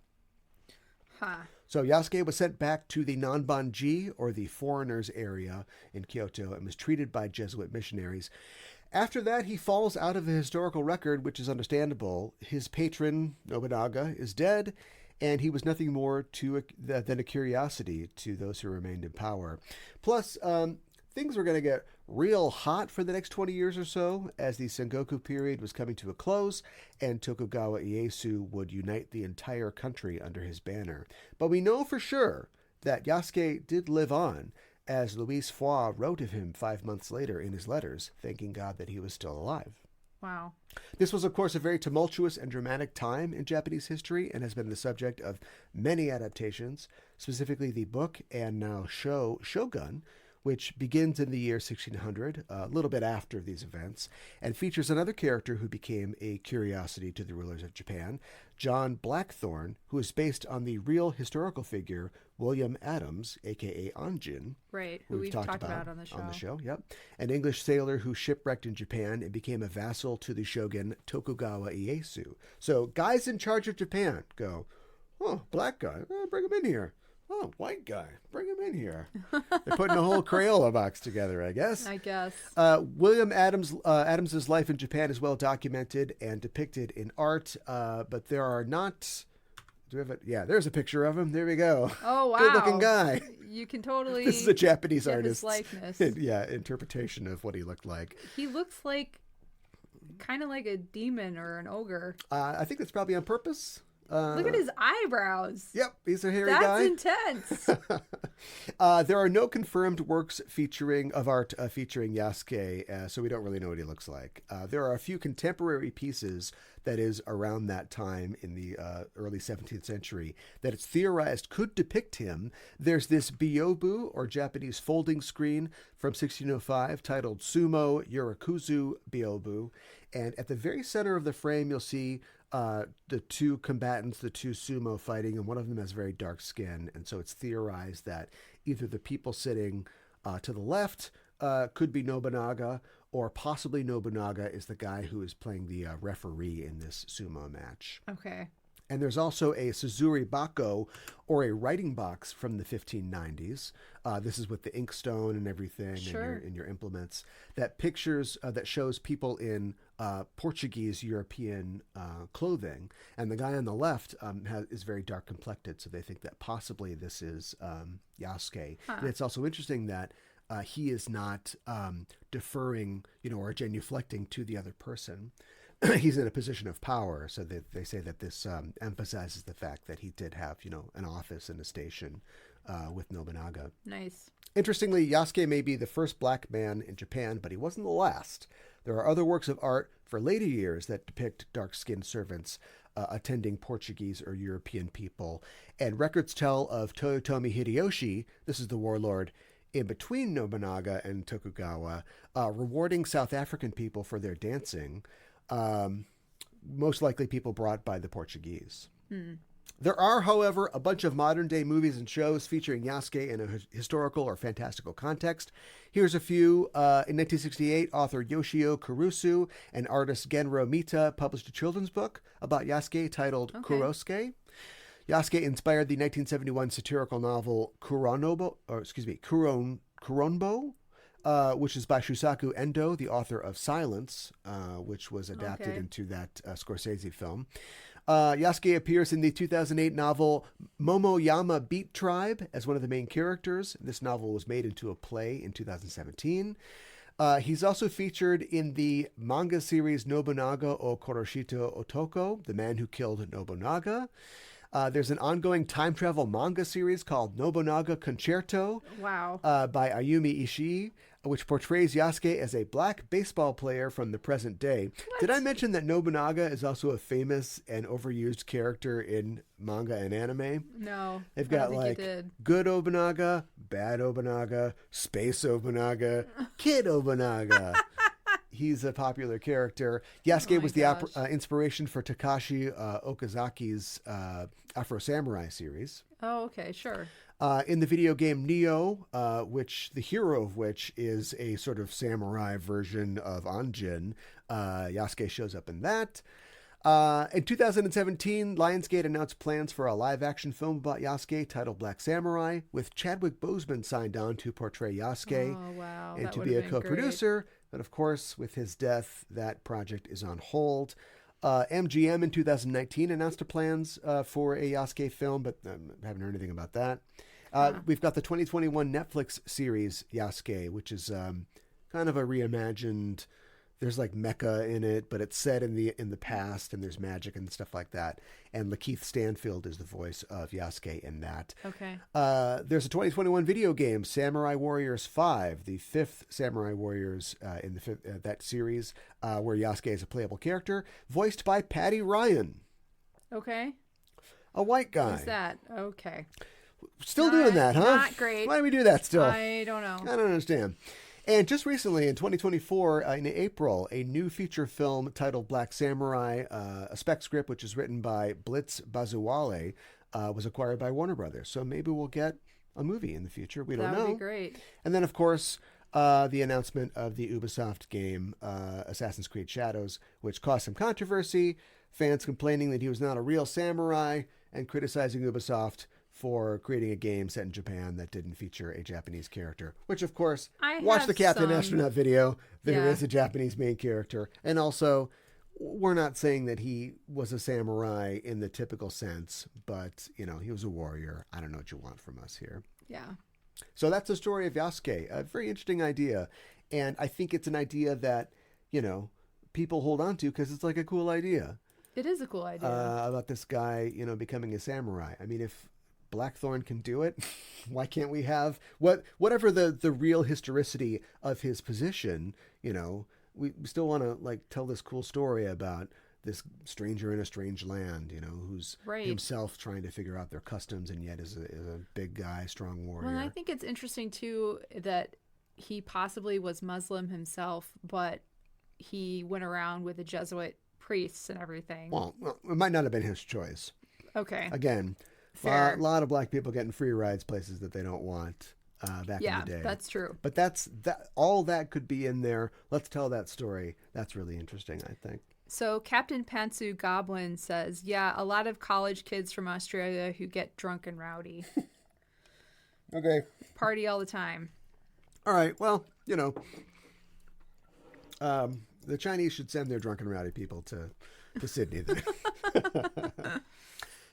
Huh. So Yasuke was sent back to the Nanbanji, or the foreigners area in Kyoto, and was treated by Jesuit missionaries. After that, he falls out of the historical record, which is understandable. His patron, Nobunaga, is dead, and he was nothing more than a curiosity to those who remained in power. Plus, things were going to get real hot for the next 20 years or so, as the Sengoku period was coming to a close, and Tokugawa Ieyasu would unite the entire country under his banner. But we know for sure that Yasuke did live on, as Louis Foix wrote of him 5 months later in his letters, thanking God that he was still alive. Wow. This was, of course, a very tumultuous and dramatic time in Japanese history and has been the subject of many adaptations, specifically the book and now show Shogun, which begins in the year 1600, a little bit after these events, and features another character who became a curiosity to the rulers of Japan, John Blackthorne, who is based on the real historical figure William Adams, a.k.a. Anjin. Right, who we've talked about on the show. Yep. An English sailor who shipwrecked in Japan and became a vassal to the shogun Tokugawa Ieyasu. So guys in charge of Japan go, oh, black guy, bring him in here. Oh, white guy, bring him in here. They're putting a whole Crayola box together, I guess. William Adams's life in Japan is well documented and depicted in art, but there are not... Do we have it? Yeah, there's a picture of him. There we go. Oh, wow. Good-looking guy. You can totally... This is a Japanese artist's likeness. Interpretation of what he looked like. He looks like... kind of like a demon or an ogre. I think that's probably on purpose. Look at his eyebrows. Yep, he's a hairy guy. That's intense. There are no confirmed works featuring Yasuke, so we don't really know what he looks like. There are a few contemporary pieces, that is, around that time in the early 17th century, that it's theorized could depict him. There's this byobu, or Japanese folding screen, from 1605 titled Sumo Yurakuzu Byobu, and at the very center of the frame you'll see the two combatants, the two sumo fighting, and one of them has very dark skin. And so it's theorized that either the people sitting to the left could be Nobunaga, or possibly Nobunaga is the guy who is playing the referee in this sumo match. Okay. And there's also a Suzuri Bako, or a writing box from the 1590s. This is with the inkstone and everything, sure, and your implements. That shows people in Portuguese European clothing, and the guy on the left is very dark complected, so they think that possibly this is Yasuke. Huh. And it's also interesting that he is not deferring, or genuflecting to the other person. He's in a position of power, so they say that this emphasizes the fact that he did have, an office and a station with Nobunaga. Nice. Interestingly, Yasuke may be the first black man in Japan, but he wasn't the last. There are other works of art for later years that depict dark-skinned servants attending Portuguese or European people, and records tell of Toyotomi Hideyoshi, this is the warlord in between Nobunaga and Tokugawa, rewarding South African people for their dancing. Most likely people brought by the Portuguese. There are, however, a bunch of modern-day movies and shows featuring Yasuke in a historical or fantastical context. Here's a few. In 1968, author Yoshio Kurusu and artist Genro Mita published a children's book about Yasuke titled Kurosuke. Yasuke inspired the 1971 satirical novel Kuronbo, which is by Shusaku Endo, the author of Silence, which was adapted into that Scorsese film. Yasuke appears in the 2008 novel Momoyama Beat Tribe as one of the main characters. This novel was made into a play in 2017. He's also featured in the manga series Nobunaga o Koroshito Otoko, The Man Who Killed Nobunaga. There's an ongoing time travel manga series called Nobunaga Concerto by Ayumi Ishii, which portrays Yasuke as a black baseball player from the present day. What? Did I mention that Nobunaga is also a famous and overused character in manga and anime? No. They've got good Nobunaga, bad Nobunaga, space Nobunaga, kid Nobunaga. He's a popular character. Yasuke was the inspiration for Takashi Okazaki's Afro Samurai series. Oh, okay, sure. In the video game Neo, the hero of which is a sort of samurai version of Anjin, Yasuke shows up in that. In 2017, Lionsgate announced plans for a live-action film about Yasuke titled Black Samurai, with Chadwick Boseman signed on to portray Yasuke and to be a co-producer. But of course, with his death, that project is on hold. MGM in 2019 announced plans for a Yasuke film, but haven't heard anything about that. We've got the 2021 Netflix series Yasuke, which is kind of a reimagined there's like mecha in it, but it's set in the past, and there's magic and stuff like that. And Lakeith Stanfield is the voice of Yasuke in that. Okay. There's a 2021 video game, Samurai Warriors 5, the fifth Samurai Warriors in that series, where Yasuke is a playable character, voiced by Patty Ryan. Okay. A white guy. Who's that? Okay. Still doing that, huh? Not great. Why do we do that still? I don't know. I don't understand. And just recently, in 2024, in April, a new feature film titled Black Samurai, a spec script which is written by Blitz Bazuwale, was acquired by Warner Brothers. So maybe we'll get a movie in the future. We don't know. That would be great. And then, of course, the announcement of the Ubisoft game, Assassin's Creed Shadows, which caused some controversy, fans complaining that he was not a real samurai, and criticizing Ubisoft for creating a game set in Japan that didn't feature a Japanese character. Which, of course, watch the Captain Astronaut video. There is a Japanese main character. And also, we're not saying that he was a samurai in the typical sense, but, you know, he was a warrior. I don't know what you want from us here. Yeah. So that's the story of Yasuke. A very interesting idea. And I think it's an idea that, you know, people hold on to because it's like a cool idea. It is a cool idea. About this guy, you know, becoming a samurai. I mean, if Blackthorn can do it, why can't we have whatever the real historicity of his position? You know, we still want to like tell this cool story about this stranger in a strange land, you know, who's himself trying to figure out their customs, and yet is a big guy, strong warrior. Well, and I think it's interesting too that he possibly was Muslim himself, but he went around with the Jesuit priests and everything. Well, it might not have been his choice. Okay. Again, a lot of black people getting free rides places that they don't want back in the day. Yeah, that's true. But all that could be in there. Let's tell that story. That's really interesting, I think. So Captain Pantsu Goblin says, yeah, a lot of college kids from Australia who get drunk and rowdy. Okay. Party all the time. All right. Well, you know, the Chinese should send their drunken rowdy people to Sydney then.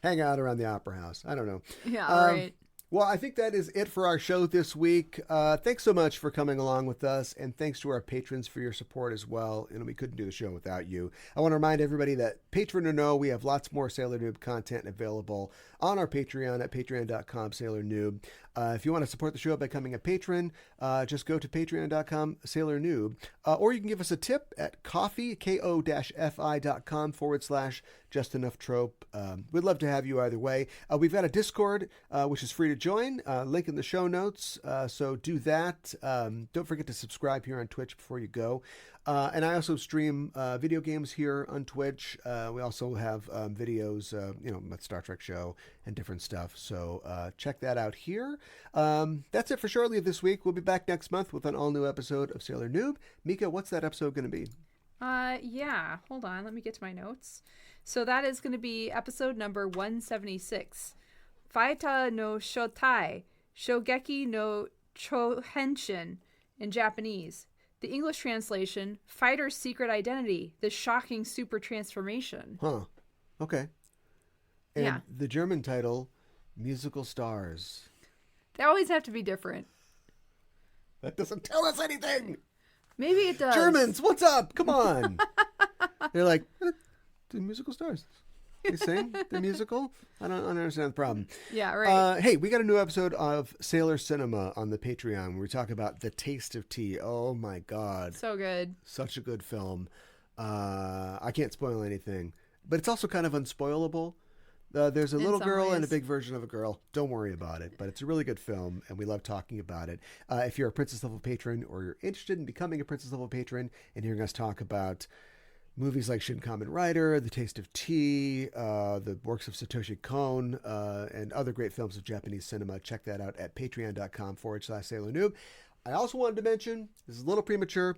Hang out around the Opera House. I don't know. Yeah, all right. Well, I think that is it for our show this week. Thanks so much for coming along with us, and thanks to our patrons for your support as well. And we couldn't do the show without you. I want to remind everybody that patron or no, we have lots more Sailor Noob content available on our Patreon at patreon.com/SailorNoob. If you want to support the show by becoming a patron, just go to patreon.com/SailorNoob. Or you can give us a tip at Kōhī, ko-fi.com/JustEnoughTrope. We'd love to have you either way. We've got a Discord, which is free to join. Link in the show notes. So do that. Don't forget to subscribe here on Twitch before you go. And I also stream video games here on Twitch. We also have videos, with Star Trek show and different stuff. So check that out here. That's it for Shortly this week. We'll be back next month with an all-new episode of Sailor Noob. Mika, what's that episode going to be? Yeah. Hold on. Let me get to my notes. So that is going to be episode number 176. Faita no Shotai, Shogeki no Chohenshin in Japanese. The English translation, Fighter's Secret Identity, the Shocking Super Transformation. Huh. Okay. And the German title, Musical Stars. They always have to be different. That doesn't tell us anything. Maybe it does. Germans, what's up? Come on. They're like, the Musical Stars. They sing the musical? I don't understand the problem. Yeah, right. Hey, we got a new episode of Sailor Cinema on the Patreon where we talk about The Taste of Tea. Oh, my God. So good. Such a good film. I can't spoil anything. But it's also kind of unspoilable. There's a little girl and a big version of a girl. Don't worry about it. But it's a really good film, and we love talking about it. If you're a Princess Level patron or you're interested in becoming a Princess Level patron and hearing us talk about movies like Shin Kamen Rider, The Taste of Tea, the works of Satoshi Kon, and other great films of Japanese cinema, check that out at patreon.com/SailorNoob. I also wanted to mention, this is a little premature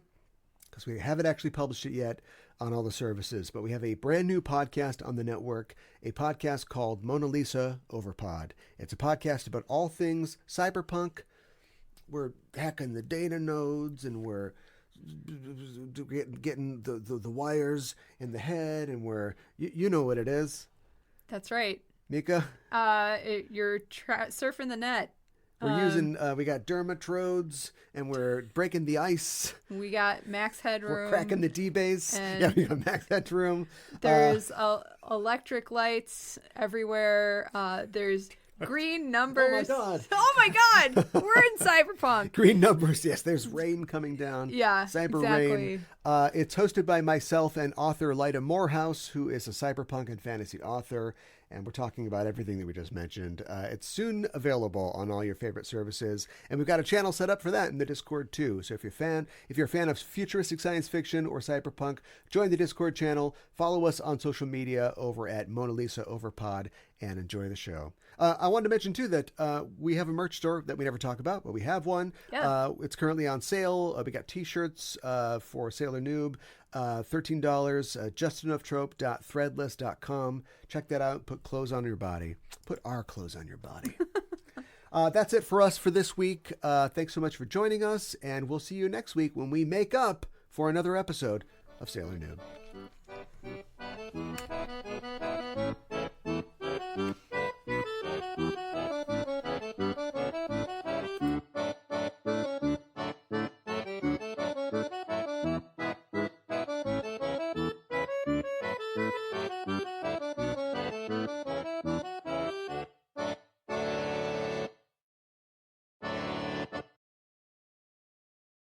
because we haven't actually published it yet on all the services, but we have a brand new podcast on the network, a podcast called Mona Lisa Overpod. It's a podcast about all things cyberpunk. We're hacking the data nodes, and we're getting the wires in the head, and we're you know what it is. That's right. Mika? You're surfing the net. We're using, we got dermatrodes, and we're breaking the ice. We got max headroom. We're cracking the D-base. Yeah, we got max headroom. There's electric lights everywhere. There's green numbers. Oh my god! We're in cyberpunk. Green numbers, yes. There's rain coming down. Yeah, Cyber exactly. rain. It's hosted by myself and author Lyda Morehouse, who is a cyberpunk and fantasy author. And we're talking about everything that we just mentioned. It's soon available on all your favorite services. And we've got a channel set up for that in the Discord too. So if you're a fan of futuristic science fiction or cyberpunk, join the Discord channel. Follow us on social media over at Mona Lisa Overpod and enjoy the show. I wanted to mention too that we have a merch store that we never talk about, but we have one. Yeah. It's currently on sale. We got t-shirts for Sailor Noob. $13, justinoftrope.threadless.com. Check that out. Put clothes on your body. Put our clothes on your body. That's it for us for this week. Thanks so much for joining us, and we'll see you next week when we make up for another episode of Sailor Noob.